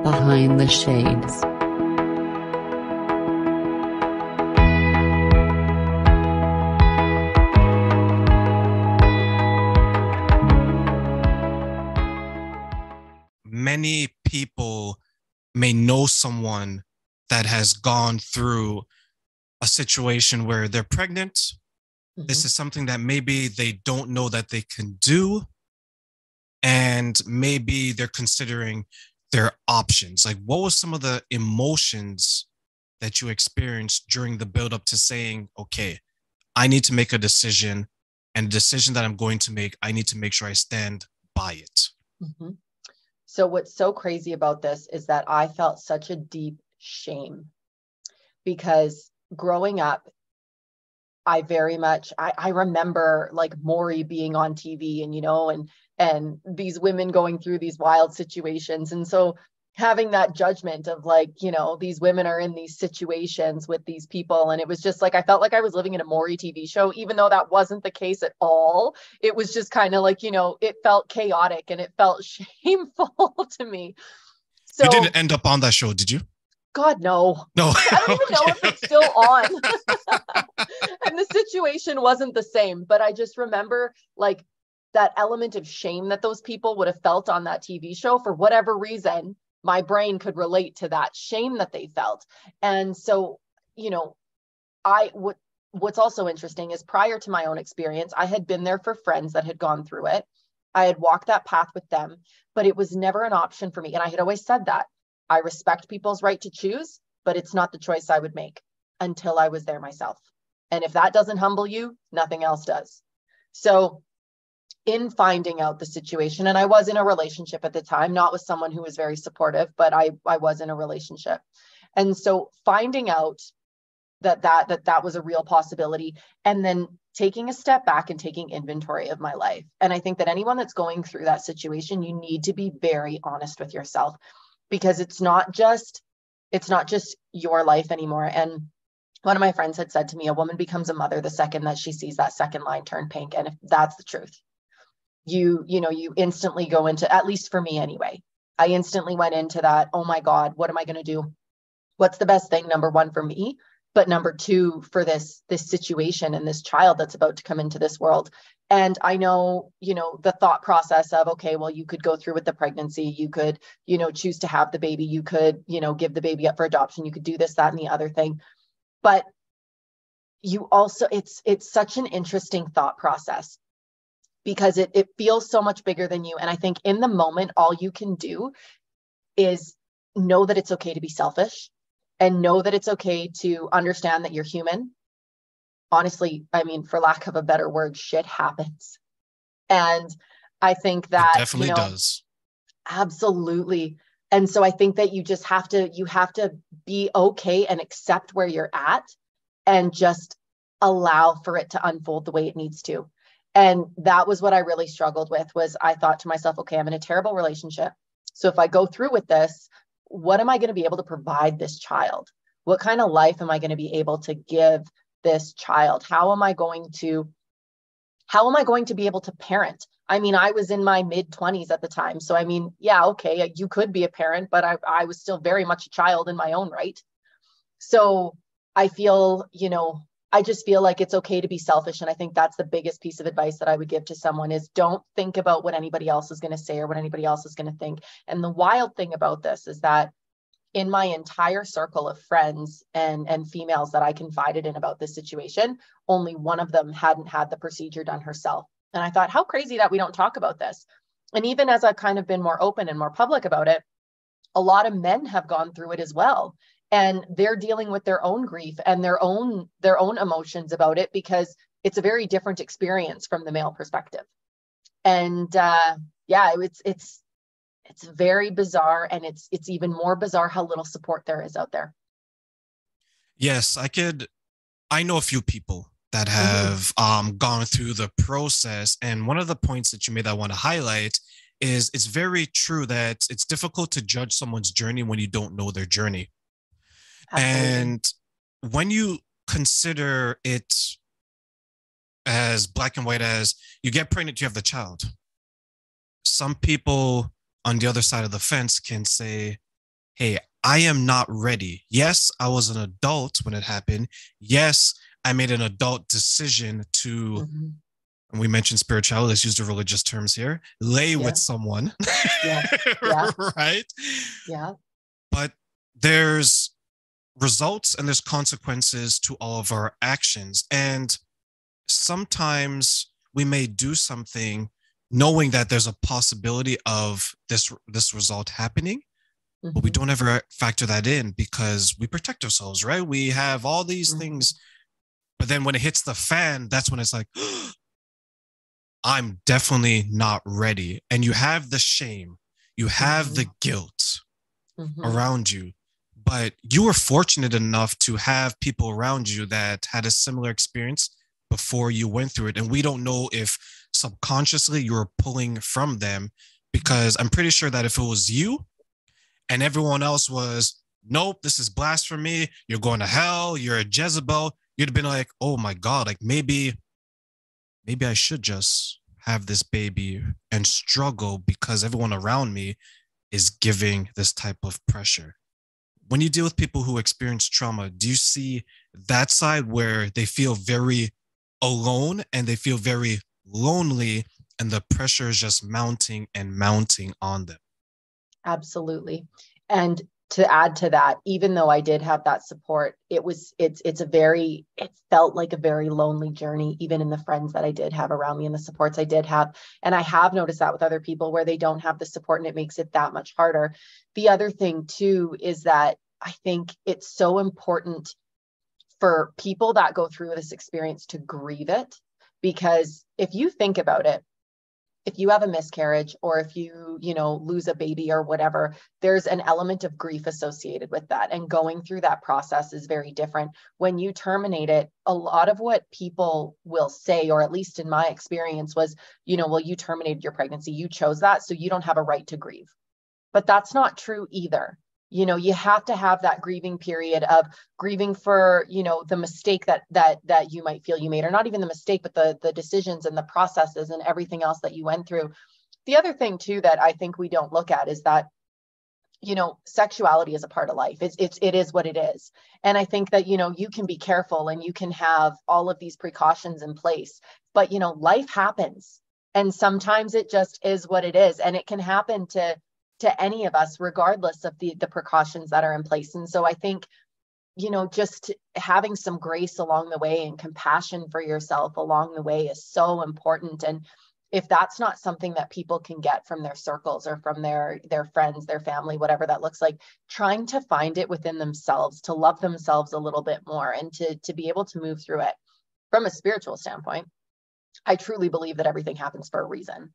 Behind the Shades. Many people may know someone that has gone through a situation where they're pregnant. This is something that maybe they don't know that they can do. And maybe they're considering their options. Like, what was some of the emotions that you experienced during the build up to saying, okay, I need to make a decision, and the decision that I'm going to make, I need to make sure I stand by it. Mm-hmm. So what's so crazy about this is that I felt such a deep shame because growing up, I remember like Maury being on TV and these women going through these wild situations. And so having that judgment of like, these women are in these situations with these people. And it was just like, I felt like I was living in a Maury TV show, even though that wasn't the case at all. It was just kind of like, it felt chaotic and it felt shameful to me. So you didn't end up on that show, did you? God, no. No. I don't even know if it's still on. And the situation wasn't the same, but I just remember like that element of shame that those people would have felt on that TV show for whatever reason. My brain could relate to that shame that they felt. And so, what's also interesting is prior to my own experience, I had been there for friends that had gone through it. I had walked that path with them, but it was never an option for me. And I had always said that I respect people's right to choose, but it's not the choice I would make until I was there myself. And if that doesn't humble you, nothing else does. So in finding out the situation, and I was in a relationship at the time, not with someone who was very supportive, but I was in a relationship. And so finding out that was a real possibility, and then taking a step back and taking inventory of my life. And I think that anyone that's going through that situation, you need to be very honest with yourself, because it's not just your life anymore. And one of my friends had said to me, a woman becomes a mother the second that she sees that second line turn pink. And if that's the truth, you instantly go into, at least for me anyway, I instantly went into that, oh my God, what am I going to do? What's the best thing, number one, for me, but number two, for this situation and this child that's about to come into this world. And I know, the thought process of, okay, well, you could go through with the pregnancy, you could, choose to have the baby, you could, give the baby up for adoption, you could do this, that, and the other thing. But you also, it's such an interesting thought process, because it feels so much bigger than you. And I think in the moment, all you can do is know that it's okay to be selfish, and know that it's okay to understand that you're human. Honestly, I mean, for lack of a better word, shit happens. And I think that it definitely does. Absolutely. And so I think that you have to be okay and accept where you're at, and just allow for it to unfold the way it needs to. And that was what I really struggled with. Was I thought to myself, okay, I'm in a terrible relationship. So if I go through with this, what am I going to be able to provide this child? What kind of life am I going to be able to give this child? How am I going to be able to parent? I mean, I was in my mid-20s at the time. So, I mean, yeah, okay, you could be a parent, but I was still very much a child in my own right. So I feel, I just feel like it's okay to be selfish. And I think that's the biggest piece of advice that I would give to someone is, don't think about what anybody else is going to say or what anybody else is going to think. And the wild thing about this is that in my entire circle of friends and females that I confided in about this situation, only one of them hadn't had the procedure done herself. And I thought, how crazy that we don't talk about this. And even as I've kind of been more open and more public about it, a lot of men have gone through it as well. And they're dealing with their own grief and their own emotions about it, because it's a very different experience from the male perspective. And it's very bizarre, and it's even more bizarre how little support there is out there. Yes, I know a few people that have gone through the process. And one of the points that you made that I want to highlight is it's very true that it's difficult to judge someone's journey when you don't know their journey. Absolutely. And when you consider it as black and white, as you get pregnant, you have the child. Some people on the other side of the fence can say, hey, I am not ready. Yes, I was an adult when it happened. Yes, I made an adult decision to, Mm-hmm. and we mentioned spirituality, let's use the religious terms here, lay Yeah. with someone. Yes. Yeah. Right? Yeah. But there's results and there's consequences to all of our actions. And sometimes we may do something knowing that there's a possibility of this result happening, but we Mm-hmm. don't ever factor that in because we protect ourselves, right? We have all these Mm-hmm. things, but then when it hits the fan, that's when it's like, I'm definitely not ready. And you have the shame, you have Mm-hmm. the guilt Mm-hmm. around you, but you were fortunate enough to have people around you that had a similar experience before you went through it. And we don't know if subconsciously you were pulling from them, because I'm pretty sure that if it was you and everyone else was, nope, this is blasphemy, you're going to hell, you're a Jezebel, you'd have been like, oh my God, like maybe I should just have this baby and struggle because everyone around me is giving this type of pressure. When you deal with people who experience trauma, do you see that side where they feel very alone and they feel very lonely and the pressure is just mounting and mounting on them? Absolutely. And to add to that, even though I did have that support, it felt like a very lonely journey, even in the friends that I did have around me and the supports I did have. And I have noticed that with other people where they don't have the support and it makes it that much harder. The other thing too is that I think it's so important for people that go through this experience to grieve it. Because if you think about it, if you have a miscarriage or if you lose a baby or whatever, there's an element of grief associated with that. And going through that process is very different. When you terminate it, a lot of what people will say, or at least in my experience, was, well, you terminated your pregnancy, you chose that, so you don't have a right to grieve. But that's not true either. You have to have that grieving period of grieving for, the mistake that you might feel you made, or not even the mistake, but the decisions and the processes and everything else that you went through. The other thing too that I think we don't look at is that, sexuality is a part of life. It is what it is. And I think that, you can be careful and you can have all of these precautions in place, but, life happens. And sometimes it just is what it is. And it can happen to any of us, regardless of the precautions that are in place. And so I think, just having some grace along the way and compassion for yourself along the way is so important. And if that's not something that people can get from their circles or from their friends, their family, whatever that looks like, trying to find it within themselves, to love themselves a little bit more and to be able to move through it from a spiritual standpoint. I truly believe that everything happens for a reason.